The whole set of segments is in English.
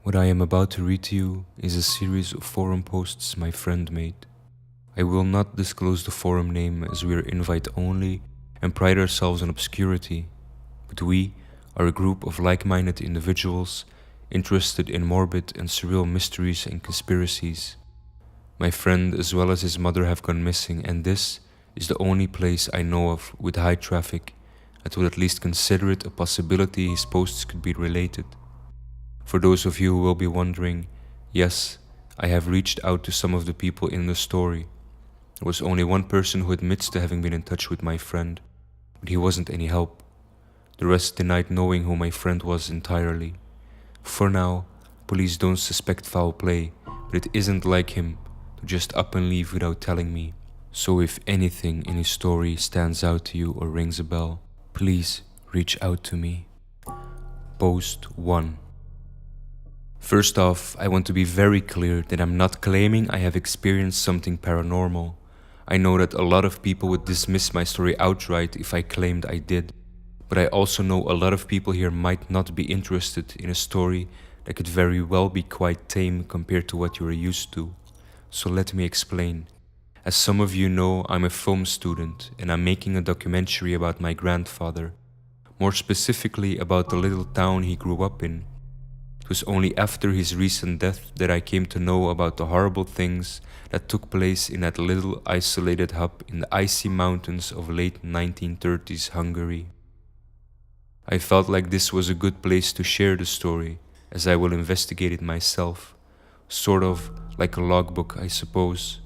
What I am about to read to you is a series of forum posts my friend made. I will not disclose the forum name as we are invite only and pride ourselves on obscurity, but we are a group of like-minded individuals interested in morbid and surreal mysteries and conspiracies. My friend as well as his mother have gone missing, and this is the only place I know of with high traffic that would at least consider it a possibility his posts could be related. For those of you who will be wondering, yes, I have reached out to some of the people in the story. There was only one person who admits to having been in touch with my friend, but he wasn't any help. The rest denied knowing who my friend was entirely. For now, police don't suspect foul play, but it isn't like him to just up and leave without telling me. So if anything in his story stands out to you or rings a bell, please reach out to me. Post 1. First off, I want to be very clear that I'm not claiming I have experienced something paranormal. I know that a lot of people would dismiss my story outright if I claimed I did, but I also know a lot of people here might not be interested in a story that could very well be quite tame compared to what you are used to. So let me explain. As some of you know, I'm a film student and I'm making a documentary about my grandfather, more specifically about the little town he grew up in. It was only after his recent death that I came to know about the horrible things that took place in that little isolated hub in the icy mountains of late 1930s Hungary. I felt like this was a good place to share the story, as I will investigate it myself, sort of like a logbook, I suppose.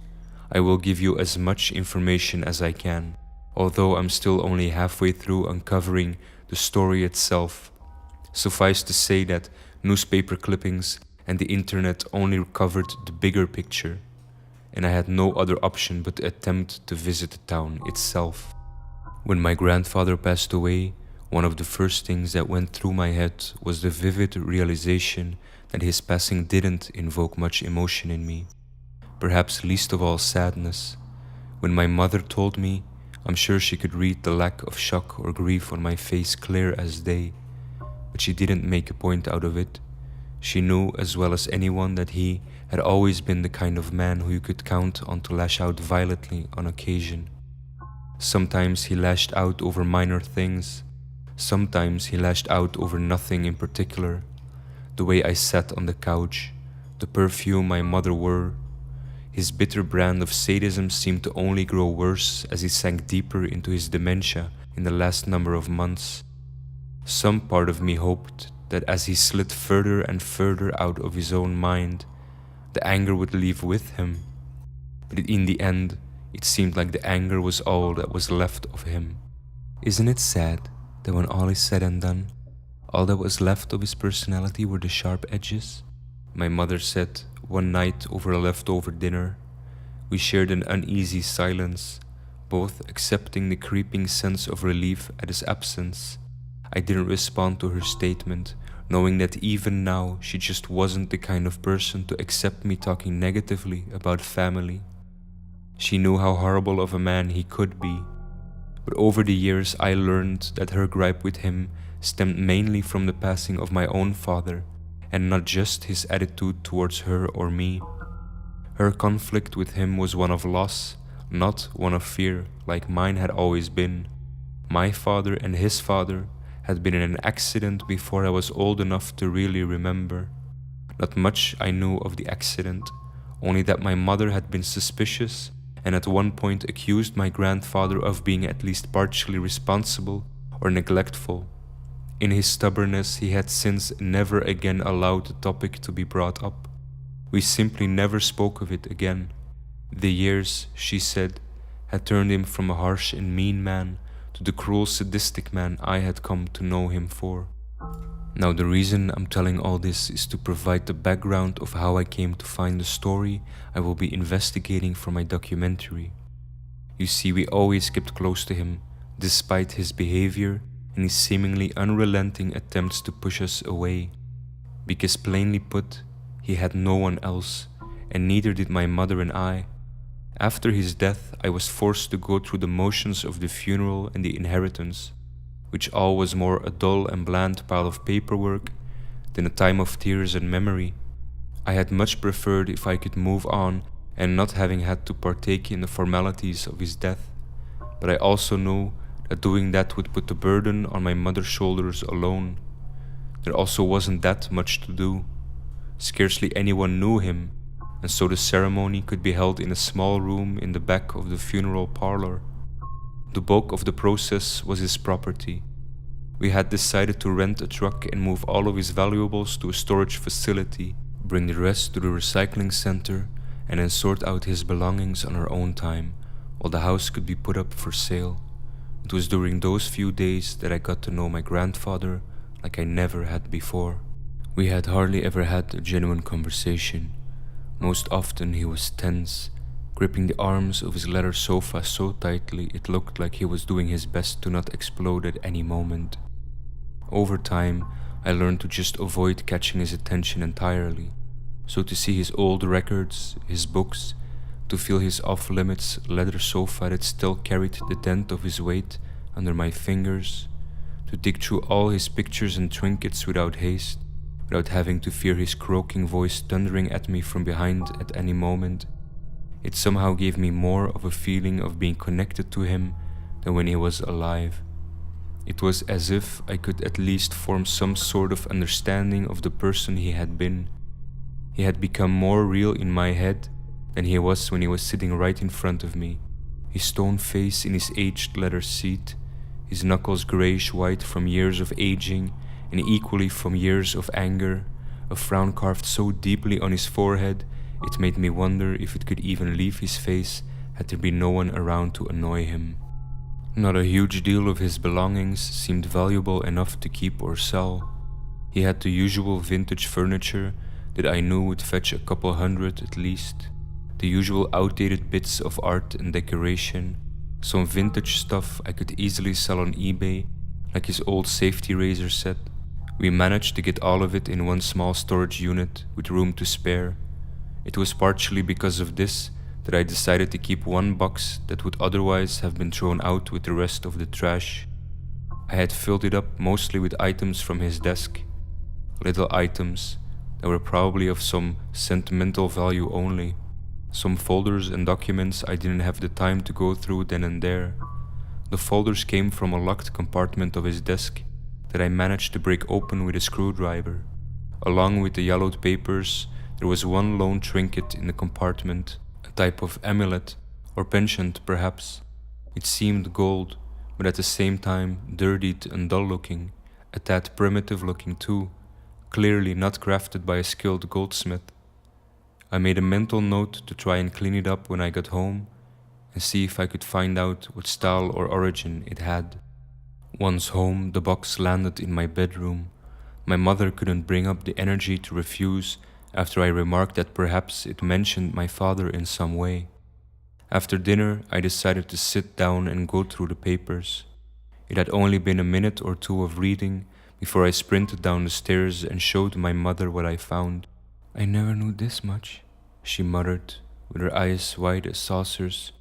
I will give you as much information as I can, although I'm still only halfway through uncovering the story itself. Suffice to say that newspaper clippings and the internet only covered the bigger picture, and I had no other option but to attempt to visit the town itself. When my grandfather passed away, one of the first things that went through my head was the vivid realization that his passing didn't invoke much emotion in me, perhaps least of all sadness. When my mother told me, I'm sure she could read the lack of shock or grief on my face clear as day, but she didn't make a point out of it. She knew as well as anyone that he had always been the kind of man who you could count on to lash out violently on occasion. Sometimes he lashed out over minor things. Sometimes he lashed out over nothing in particular. The way I sat on the couch, the perfume my mother wore. His bitter brand of sadism seemed to only grow worse as he sank deeper into his dementia in the last number of months. Some part of me hoped that as he slid further and further out of his own mind, the anger would leave with him. But in the end, it seemed like the anger was all that was left of him. Isn't it sad that when all is said and done, all that was left of his personality were the sharp edges? My mother said one night over a leftover dinner. We shared an uneasy silence, both accepting the creeping sense of relief at his absence. I didn't respond to her statement, knowing that even now she just wasn't the kind of person to accept me talking negatively about family. She knew how horrible of a man he could be, but over the years I learned that her gripe with him stemmed mainly from the passing of my own father, and not just his attitude towards her or me. Her conflict with him was one of loss, not one of fear, like mine had always been. My father and his father had been in an accident before I was old enough to really remember. Not much I knew of the accident, only that my mother had been suspicious and at one point accused my grandfather of being at least partially responsible or neglectful. In his stubbornness, he had since never again allowed the topic to be brought up. We simply never spoke of it again. The years, she said, had turned him from a harsh and mean man to the cruel sadistic man I had come to know him for. Now the reason I'm telling all this is to provide the background of how I came to find the story I will be investigating for my documentary. You see, we always kept close to him, despite his behavior and his seemingly unrelenting attempts to push us away. Because plainly put, he had no one else, and neither did my mother and I. After his death, I was forced to go through the motions of the funeral and the inheritance, which all was more a dull and bland pile of paperwork than a time of tears and memory. I had much preferred if I could move on and not having had to partake in the formalities of his death, but I also know that doing that would put the burden on my mother's shoulders alone. There also wasn't that much to do. Scarcely anyone knew him, and so the ceremony could be held in a small room in the back of the funeral parlor. The bulk of the process was his property. We had decided to rent a truck and move all of his valuables to a storage facility, bring the rest to the recycling center, and then sort out his belongings on our own time, while the house could be put up for sale. It was during those few days that I got to know my grandfather like I never had before. We had hardly ever had a genuine conversation. Most often he was tense, gripping the arms of his leather sofa so tightly it looked like he was doing his best to not explode at any moment. Over time, I learned to just avoid catching his attention entirely. So to see his old records, his books, to feel his off-limits leather sofa that still carried the dent of his weight under my fingers, to dig through all his pictures and trinkets without haste, without having to fear his croaking voice thundering at me from behind at any moment, it somehow gave me more of a feeling of being connected to him than when he was alive. It was as if I could at least form some sort of understanding of the person he had been. He had become more real in my head than he was when he was sitting right in front of me, his stone face in his aged leather seat, his knuckles grayish-white from years of aging and equally from years of anger, a frown carved so deeply on his forehead it made me wonder if it could even leave his face had there been no one around to annoy him. Not a huge deal of his belongings seemed valuable enough to keep or sell. He had the usual vintage furniture that I knew would fetch a couple hundred at least, the usual outdated bits of art and decoration, some vintage stuff I could easily sell on eBay, like his old safety razor set. We managed to get all of it in one small storage unit with room to spare. It was partially because of this that I decided to keep one box that would otherwise have been thrown out with the rest of the trash. I had filled it up mostly with items from his desk, little items that were probably of some sentimental value only, some folders and documents I didn't have the time to go through then and there. The folders came from a locked compartment of his desk that I managed to break open with a screwdriver. Along with the yellowed papers, there was one lone trinket in the compartment, a type of amulet, or penchant perhaps. It seemed gold, but at the same time dirtied and dull-looking, a tad primitive-looking too, clearly not crafted by a skilled goldsmith. I made a mental note to try and clean it up when I got home and see if I could find out what style or origin it had. Once home, the box landed in my bedroom. My mother couldn't bring up the energy to refuse after I remarked that perhaps it mentioned my father in some way. After dinner, I decided to sit down and go through the papers. It had only been a minute or two of reading before I sprinted down the stairs and showed my mother what I found. "I never knew this much," she muttered, with her eyes wide as saucers.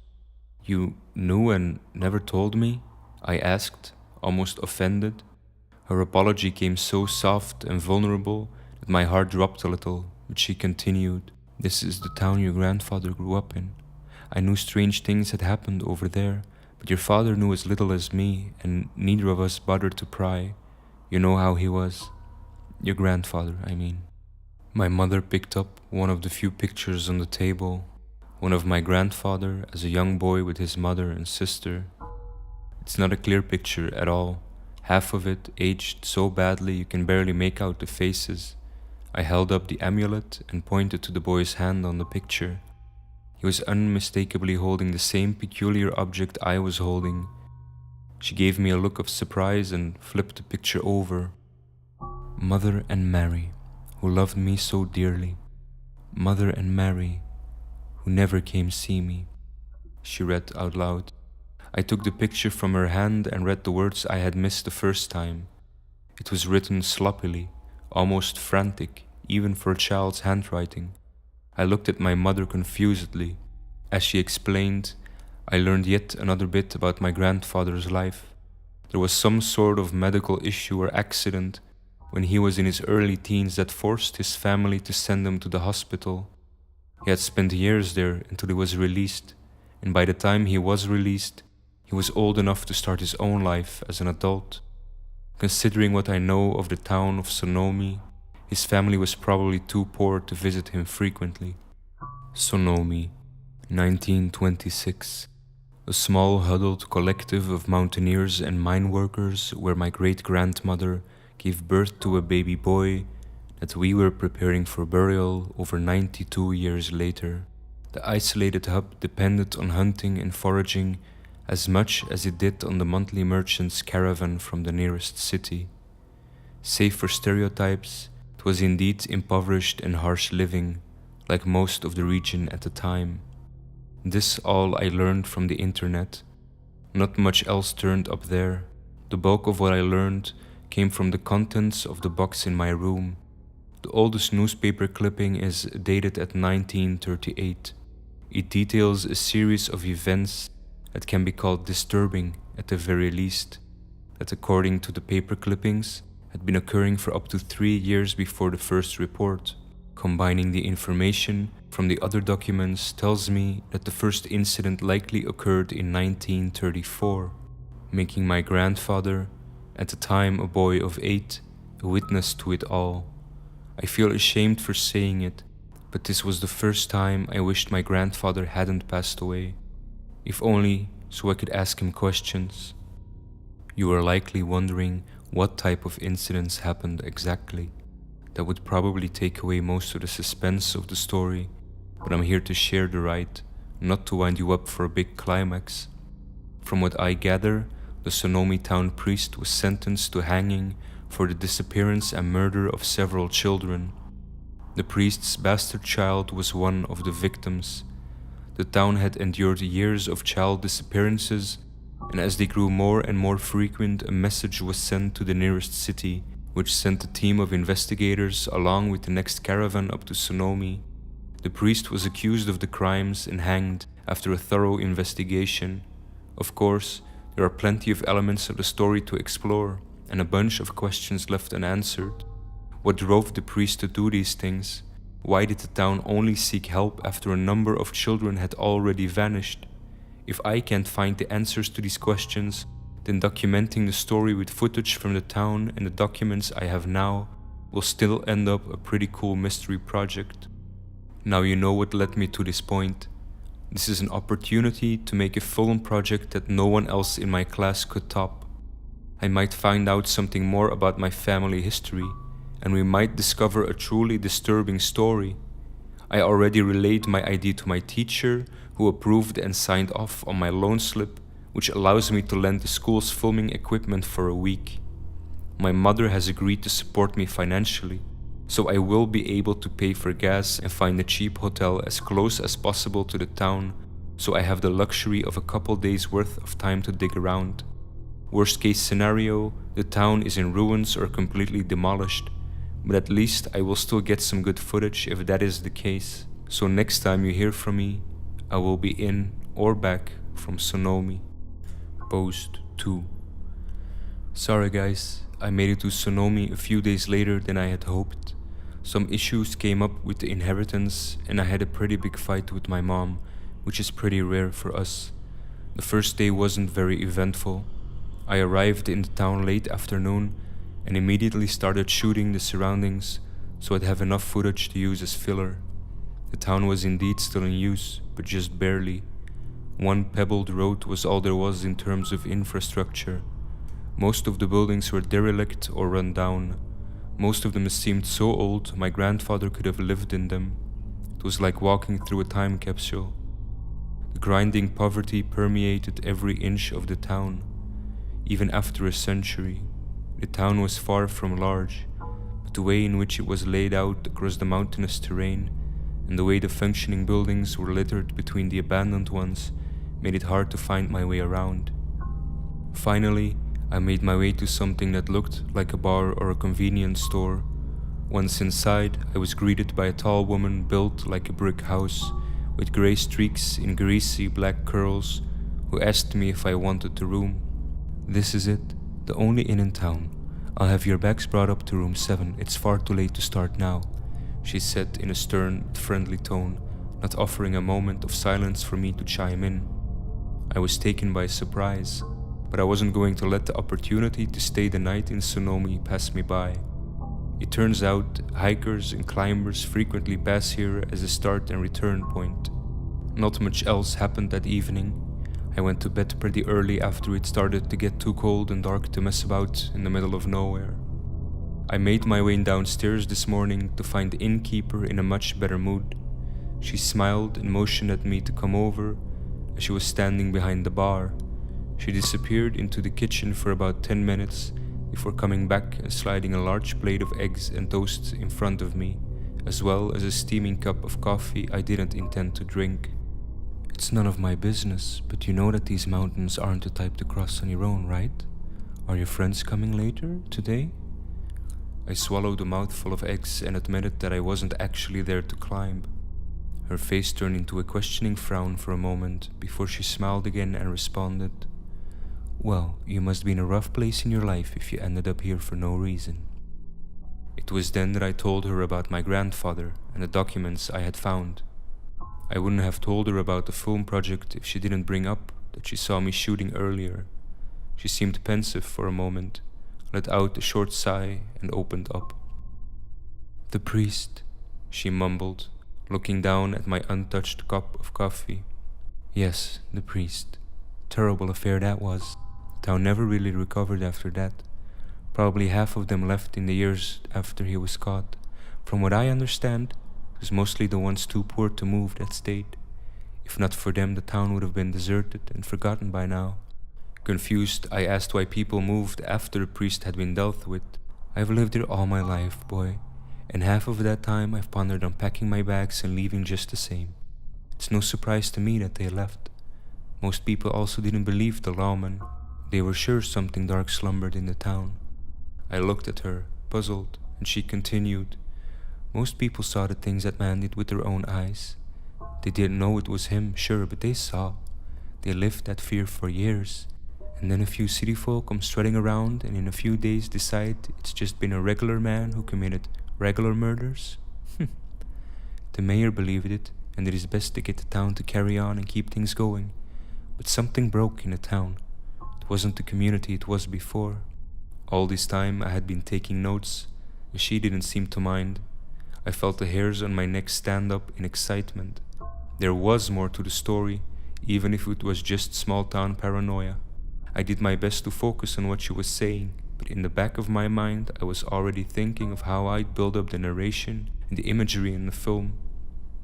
"You knew and never told me?" I asked, almost offended. Her apology came so soft and vulnerable that my heart dropped a little, but she continued, "This is the town your grandfather grew up in. I knew strange things had happened over there, but your father knew as little as me, and neither of us bothered to pry. You know how he was. Your grandfather, I mean." My mother picked up one of the few pictures on the table, one of my grandfather as a young boy with his mother and sister. It's not a clear picture at all, half of it aged so badly you can barely make out the faces. I held up the amulet and pointed to the boy's hand on the picture. He was unmistakably holding the same peculiar object I was holding. She gave me a look of surprise and flipped the picture over. "Mother and Mary, who loved me so dearly. Mother and Mary, who never came see me," she read out loud. I took the picture from her hand and read the words I had missed the first time. It was written sloppily, almost frantic, even for a child's handwriting. I looked at my mother confusedly. As she explained, I learned yet another bit about my grandfather's life. There was some sort of medical issue or accident when he was in his early teens that forced his family to send him to the hospital. He had spent years there until he was released, and by the time he was released, he was old enough to start his own life as an adult. Considering what I know of the town of Sonomi, his family was probably too poor to visit him frequently. Sonomi, 1926. A small huddled collective of mountaineers and mine workers where my great-grandmother gave birth to a baby boy that we were preparing for burial over 92 years later. The isolated hub depended on hunting and foraging as much as it did on the monthly merchant's caravan from the nearest city. Save for stereotypes, it was indeed impoverished and harsh living, like most of the region at the time. This all I learned from the internet. Not much else turned up there. The bulk of what I learned came from the contents of the box in my room. The oldest newspaper clipping is dated at 1938. It details a series of events that can be called disturbing at the very least, that according to the paper clippings had been occurring for up to 3 years before the first report. Combining the information from the other documents tells me that the first incident likely occurred in 1934, making my grandfather, at the time a boy of 8, a witness to it all. I feel ashamed for saying it, but this was the first time I wished my grandfather hadn't passed away, if only so I could ask him questions. You are likely wondering what type of incidents happened exactly. That would probably take away most of the suspense of the story, but I'm here to share the ride, not to wind you up for a big climax. From what I gather, the Sonomi town priest was sentenced to hanging for the disappearance and murder of several children. The priest's bastard child was one of the victims. The town had endured years of child disappearances, and as they grew more and more frequent, a message was sent to the nearest city, which sent a team of investigators along with the next caravan up to Sonomi. The priest was accused of the crimes and hanged after a thorough investigation. Of course, there are plenty of elements of the story to explore, and a bunch of questions left unanswered. What drove the priest to do these things? Why did the town only seek help after a number of children had already vanished? If I can't find the answers to these questions, then documenting the story with footage from the town and the documents I have now will still end up a pretty cool mystery project. Now you know what led me to this point. This is an opportunity to make a film project that no one else in my class could top. I might find out something more about my family history, and we might discover a truly disturbing story. I already relayed my idea to my teacher, who approved and signed off on my loan slip, which allows me to lend the school's filming equipment for a week. My mother has agreed to support me financially, so I will be able to pay for gas and find a cheap hotel as close as possible to the town, so I have the luxury of a couple days worth of time to dig around. Worst case scenario, the town is in ruins or completely demolished, but at least I will still get some good footage if that is the case. So next time you hear from me, I will be in or back from Sonomi. Post 2. Sorry guys, I made it to Sonomi a few days later than I had hoped. Some issues came up with the inheritance and I had a pretty big fight with my mom, which is pretty rare for us. The first day wasn't very eventful. I arrived in the town late afternoon and immediately started shooting the surroundings so I'd have enough footage to use as filler. The town was indeed still in use, but just barely. One pebbled road was all there was in terms of infrastructure. Most of the buildings were derelict or run down. Most of them seemed so old my grandfather could have lived in them. It was like walking through a time capsule. The grinding poverty permeated every inch of the town. Even after a century, the town was far from large, but the way in which it was laid out across the mountainous terrain and the way the functioning buildings were littered between the abandoned ones made it hard to find my way around. Finally, I made my way to something that looked like a bar or a convenience store. Once inside, I was greeted by a tall woman built like a brick house, with grey streaks in greasy black curls, who asked me if I wanted the room. "This is it, the only inn in town. "I'll have your bags brought up to room 7. It's far too late to start now," she said in a stern but friendly tone, not offering a moment of silence for me to chime in. I was taken by surprise, but I wasn't going to let the opportunity to stay the night in Sonomi pass me by. It turns out hikers and climbers frequently pass here as a start and return point. Not much else happened that evening. I went to bed pretty early after it started to get too cold and dark to mess about in the middle of nowhere. I made my way downstairs this morning to find the innkeeper in a much better mood. She smiled and motioned at me to come over as she was standing behind the bar. She disappeared into the kitchen for about 10 minutes before coming back and sliding a large plate of eggs and toast in front of me, as well as a steaming cup of coffee I didn't intend to drink. "It's none of my business, but you know that these mountains aren't the type to cross on your own, right? Are your friends coming later, today?" I swallowed a mouthful of eggs and admitted that I wasn't actually there to climb. Her face turned into a questioning frown for a moment before she smiled again and responded, "Well, you must be in a rough place in your life if you ended up here for no reason." It was then that I told her about my grandfather and the documents I had found. I wouldn't have told her about the film project if she didn't bring up that she saw me shooting earlier. She seemed pensive for a moment, let out a short sigh, and opened up. "The priest," she mumbled, looking down at my untouched cup of coffee. "Yes, the priest. Terrible affair that was. The town never really recovered after that. Probably half of them left in the years after he was caught. From what I understand, it was mostly the ones too poor to move that stayed. If not for them, the town would have been deserted and forgotten by now." Confused, I asked why people moved after the priest had been dealt with. "I've lived here all my life, boy, and half of that time I've pondered on packing my bags and leaving just the same. It's no surprise to me that they left. Most people also didn't believe the lawman. They were sure something dark slumbered in the town." I looked at her, puzzled, and she continued, "Most people saw the things that man did with their own eyes. They didn't know it was him, sure, but they saw. They lived that fear for years. And then a few city folk come strutting around and in a few days decide it's just been a regular man who committed regular murders? The mayor believed it, and it is best to get the town to carry on and keep things going. But something broke in the town. It wasn't the community it was before." All this time I had been taking notes, and she didn't seem to mind. I felt the hairs on my neck stand up in excitement. There was more to the story, even if it was just small-town paranoia. I did my best to focus on what she was saying, but in the back of my mind I was already thinking of how I'd build up the narration and the imagery in the film.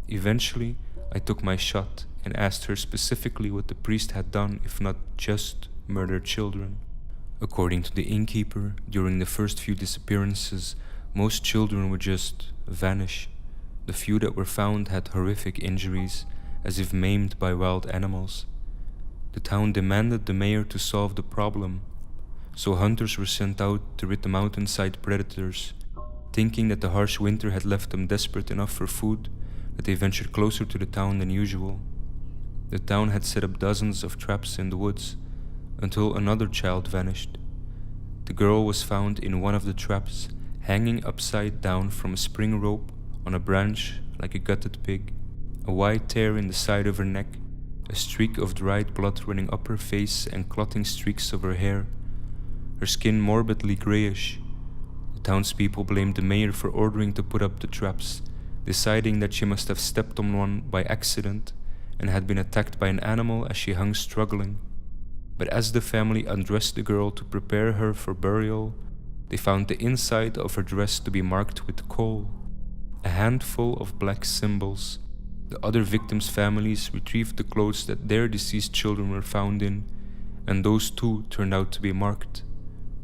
Eventually, I took my shot and asked her specifically what the priest had done, if not just murdered children. According to the innkeeper, during the first few disappearances, most children would just vanish. The few that were found had horrific injuries, as if maimed by wild animals. The town demanded the mayor to solve the problem, so hunters were sent out to rid the mountainside predators. Thinking that the harsh winter had left them desperate enough for food, that they ventured closer to the town than usual. The town had set up dozens of traps in the woods, until another child vanished. The girl was found in one of the traps, hanging upside down from a spring rope on a branch like a gutted pig, a wide tear in the side of her neck, a streak of dried blood running up her face and clotting streaks of her hair, her skin morbidly grayish. The townspeople blamed the mayor for ordering to put up the traps, deciding that she must have stepped on one by accident and had been attacked by an animal as she hung struggling. But as the family undressed the girl to prepare her for burial, they found the inside of her dress to be marked with coal, a handful of black symbols. The other victims' families retrieved the clothes that their deceased children were found in, and those too turned out to be marked.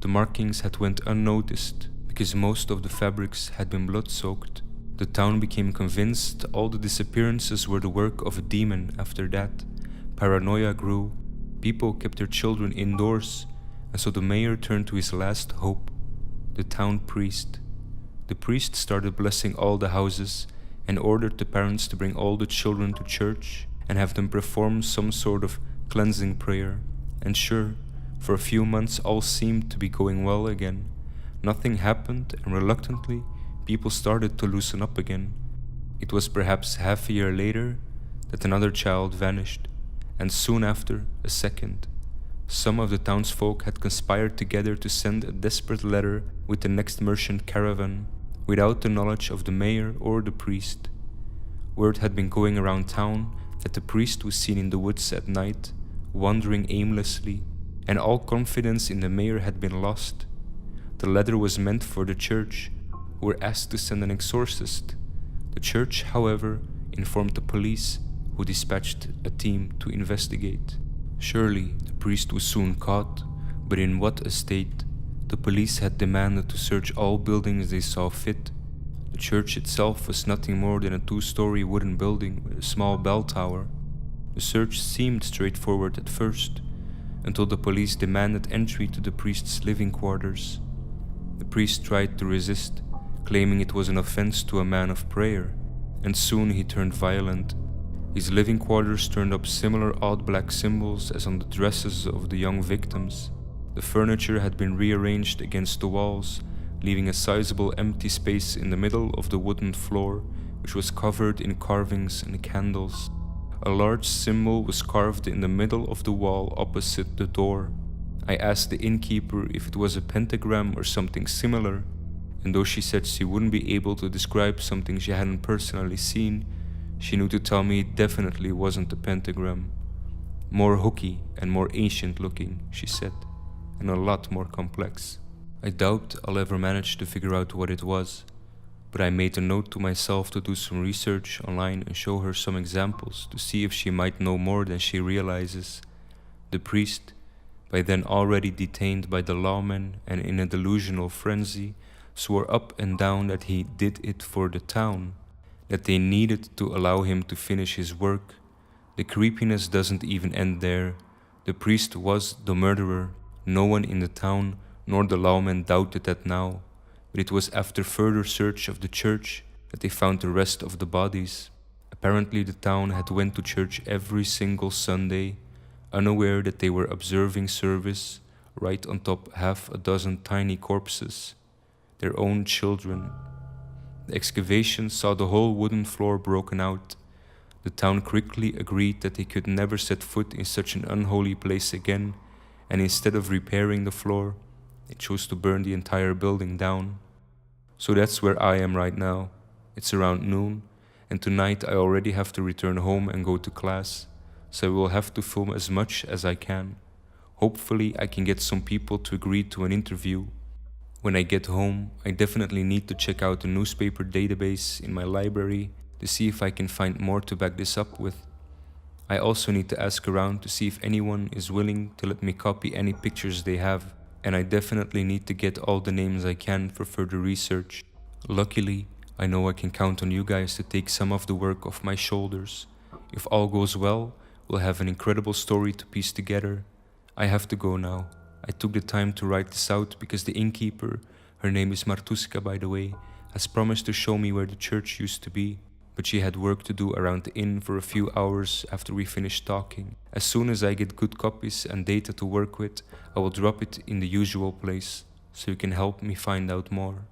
The markings had went unnoticed because most of the fabrics had been blood-soaked. The town became convinced all the disappearances were the work of a demon after that. Paranoia grew. People kept their children indoors, and so the mayor turned to his last hope, the town priest. The priest started blessing all the houses and ordered the parents to bring all the children to church and have them perform some sort of cleansing prayer. And sure, for a few months all seemed to be going well again. Nothing happened, and reluctantly, people started to loosen up again. It was perhaps half a year later that another child vanished, and soon after, a second. Some of the townsfolk had conspired together to send a desperate letter with the next merchant caravan, without the knowledge of the mayor or the priest. Word had been going around town that the priest was seen in the woods at night, wandering aimlessly, and all confidence in the mayor had been lost. The letter was meant for the church, who were asked to send an exorcist. The church, however, informed the police, who dispatched a team to investigate. Surely, the priest was soon caught, but in what a state. The police had demanded to search all buildings they saw fit. The church itself was nothing more than a 2-story wooden building with a small bell tower. The search seemed straightforward at first, until the police demanded entry to the priest's living quarters. The priest tried to resist, claiming it was an offense to a man of prayer, and soon he turned violent. His living quarters turned up similar odd black symbols as on the dresses of the young victims. The furniture had been rearranged against the walls, leaving a sizable empty space in the middle of the wooden floor, which was covered in carvings and candles. A large symbol was carved in the middle of the wall opposite the door. I asked the innkeeper if it was a pentagram or something similar, and though she said she wouldn't be able to describe something she hadn't personally seen, she knew to tell me it definitely wasn't a pentagram. More hooky and more ancient looking, she said, and a lot more complex. I doubt I'll ever manage to figure out what it was, but I made a note to myself to do some research online and show her some examples to see if she might know more than she realizes. The priest, by then already detained by the lawmen and in a delusional frenzy, swore up and down that he did it for the town, that they needed to allow him to finish his work. The creepiness doesn't even end there. The priest was the murderer. No one in the town nor the lawmen doubted that now, but it was after further search of the church that they found the rest of the bodies. Apparently the town had went to church every single Sunday, unaware that they were observing service right on top half a dozen tiny corpses, their own children. The excavation saw the whole wooden floor broken out. The town quickly agreed that they could never set foot in such an unholy place again, and instead of repairing the floor, they chose to burn the entire building down. So that's where I am right now. It's around noon, and tonight I already have to return home and go to class, so I will have to film as much as I can. Hopefully I can get some people to agree to an interview. When I get home, I definitely need to check out the newspaper database in my library to see if I can find more to back this up with. I also need to ask around to see if anyone is willing to let me copy any pictures they have, and I definitely need to get all the names I can for further research. Luckily, I know I can count on you guys to take some of the work off my shoulders. If all goes well, we'll have an incredible story to piece together. I have to go now. I took the time to write this out because the innkeeper, her name is Martuska by the way, has promised to show me where the church used to be, but she had work to do around the inn for a few hours after we finished talking. As soon as I get good copies and data to work with, I will drop it in the usual place, so you can help me find out more.